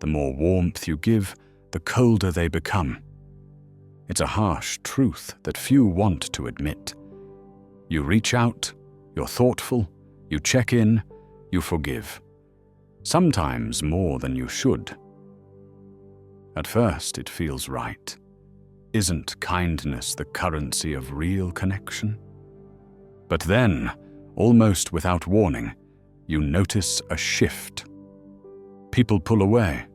The more warmth you give, the colder they become. It's a harsh truth that few want to admit. You reach out, you're thoughtful, you check in, you forgive. Sometimes more than you should. At first it feels right. Isn't kindness the currency of real connection? But then, almost without warning, you notice a shift. People pull away.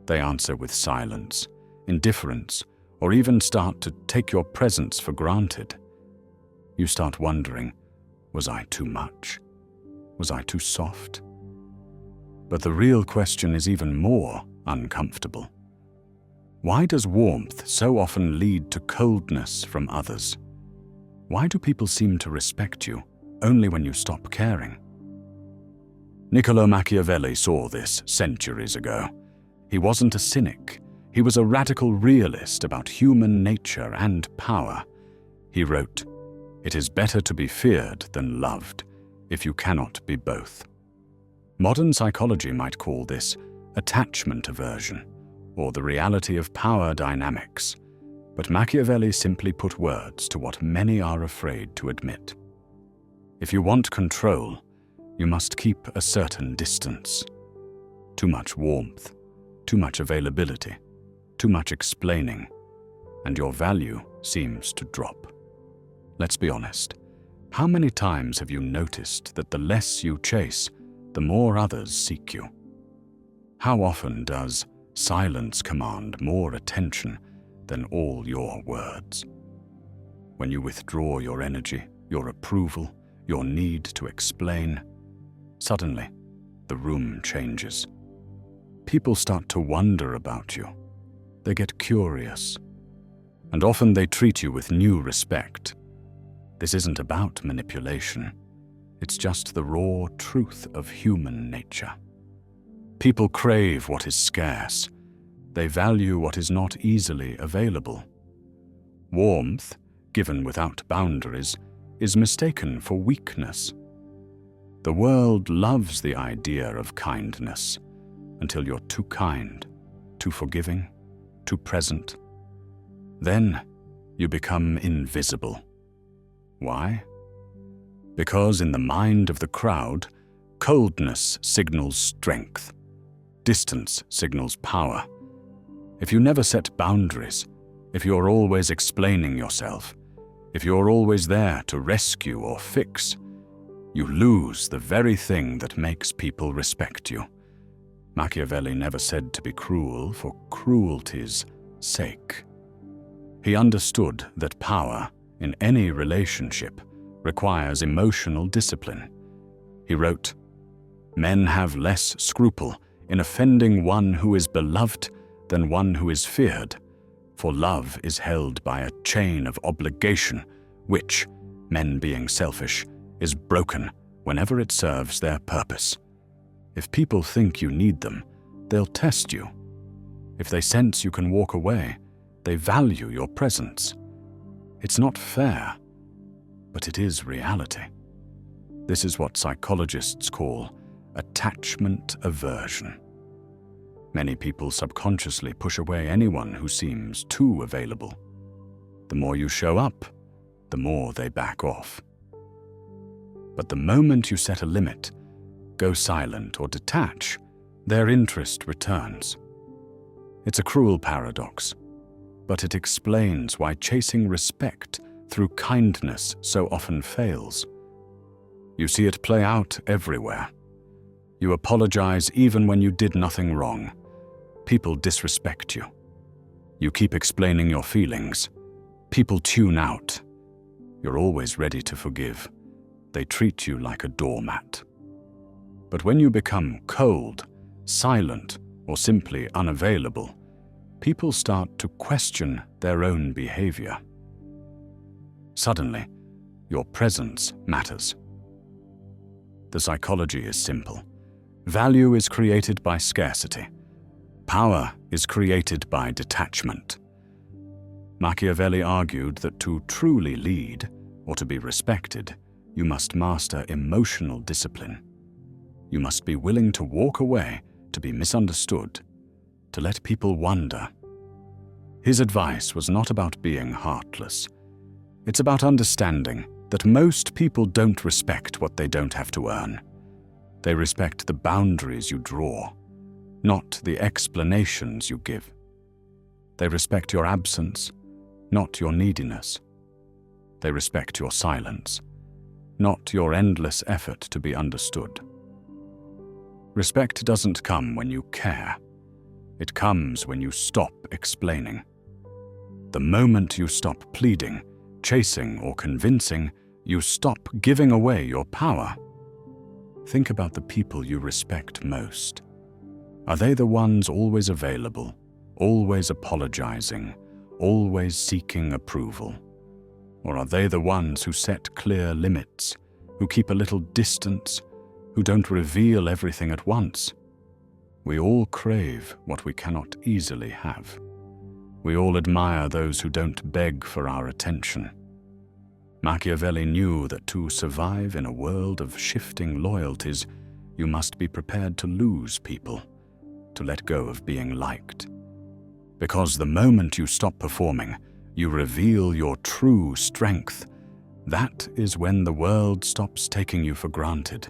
They answer with silence, indifference, or even start to take your presence for granted. You start wondering, was I too much? Was I too soft? But the real question is even more uncomfortable. Why does warmth so often lead to coldness from others? Why do people seem to respect you only when you stop caring? Niccolò Machiavelli saw this centuries ago. He wasn't a cynic. He was a radical realist about human nature and power. He wrote, "It is better to be feared than loved, if you cannot be both." Modern psychology might call this attachment aversion, or the reality of power dynamics, but Machiavelli simply put words to what many are afraid to admit. If you want control, you must keep a certain distance. Too much warmth, too much availability, too much explaining, and your value seems to drop. Let's be honest. How many times have you noticed that the less you chase, the more others seek you? How often does silence command more attention than all your words? When you withdraw your energy, your approval, your need to explain, suddenly the room changes. People start to wonder about you. They get curious. And often they treat you with new respect. This isn't about manipulation. It's just the raw truth of human nature. People crave what is scarce. They value what is not easily available. Warmth, given without boundaries, is mistaken for weakness. The world loves the idea of kindness until you're too kind, too forgiving, too present. Then you become invisible. Why? Because in the mind of the crowd, coldness signals strength. Distance signals power. If you never set boundaries, if you're always explaining yourself, if you're always there to rescue or fix, you lose the very thing that makes people respect you. Machiavelli never said to be cruel for cruelty's sake. He understood that power, in any relationship, requires emotional discipline. He wrote, "Men have less scruple in offending one who is beloved than one who is feared, for love is held by a chain of obligation which, men being selfish, is broken whenever it serves their purpose. If people think you need them, they'll test you. If they sense you can walk away, they value your presence. It's not fair, but it is reality. This is what psychologists call attachment aversion. Many people subconsciously push away anyone who seems too available. The more you show up, the more they back off. But the moment you set a limit, go silent or detach, their interest returns. It's a cruel paradox, but it explains why chasing respect through kindness so often fails. You see it play out everywhere. You apologize even when you did nothing wrong. People disrespect you. You keep explaining your feelings. People tune out. You're always ready to forgive. They treat you like a doormat. But when you become cold, silent, or simply unavailable, people start to question their own behavior. Suddenly, your presence matters. The psychology is simple. Value is created by scarcity. Power is created by detachment. Machiavelli argued that to truly lead, or to be respected, you must master emotional discipline. You must be willing to walk away, to be misunderstood, to let people wonder. His advice was not about being heartless. It's about understanding that most people don't respect what they don't have to earn. They respect the boundaries you draw, not the explanations you give. They respect your absence, not your neediness. They respect your silence, not your endless effort to be understood. Respect doesn't come when you care. It comes when you stop explaining. The moment you stop pleading, chasing, or convincing, you stop giving away your power. Think about the people you respect most. Are they the ones always available, always apologizing, always seeking approval? Or are they the ones who set clear limits, who keep a little distance, who don't reveal everything at once? We all crave what we cannot easily have. We all admire those who don't beg for our attention. Machiavelli knew that to survive in a world of shifting loyalties, you must be prepared to lose people, to let go of being liked. Because the moment you stop performing, you reveal your true strength. That is when the world stops taking you for granted.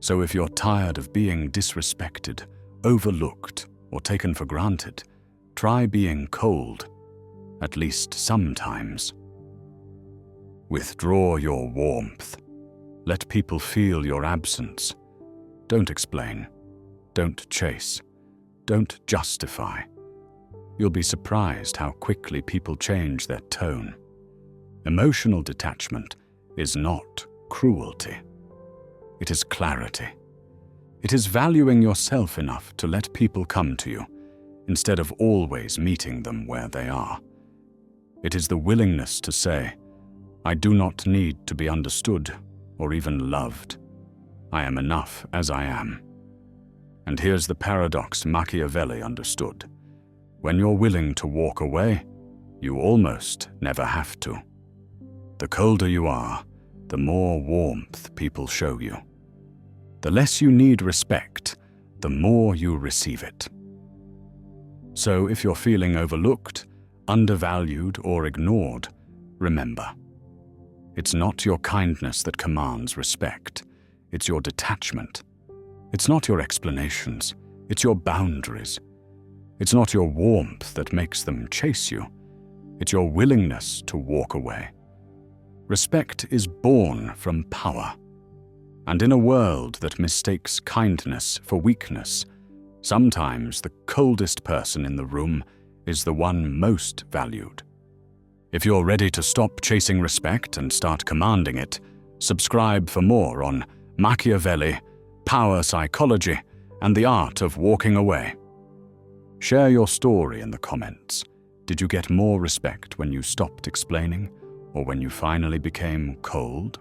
So if you're tired of being disrespected, overlooked, or taken for granted, try being cold, at least sometimes. Withdraw your warmth. Let people feel your absence. Don't explain. Don't chase. Don't justify. You'll be surprised how quickly people change their tone. Emotional detachment is not cruelty. It is clarity. It is valuing yourself enough to let people come to you, instead of always meeting them where they are. It is the willingness to say, I do not need to be understood or even loved. I am enough as I am. And here's the paradox Machiavelli understood. When you're willing to walk away, you almost never have to. The colder you are, the more warmth people show you. The less you need respect, the more you receive it. So if you're feeling overlooked, undervalued, or ignored, remember, it's not your kindness that commands respect. It's your detachment. It's not your explanations. It's your boundaries. It's not your warmth that makes them chase you. It's your willingness to walk away. Respect is born from power. And in a world that mistakes kindness for weakness, sometimes the coldest person in the room is the one most valued. If you're ready to stop chasing respect and start commanding it, subscribe for more on Machiavelli, power psychology, and the art of walking away. Share your story in the comments. Did you get more respect when you stopped explaining, or when you finally became cold?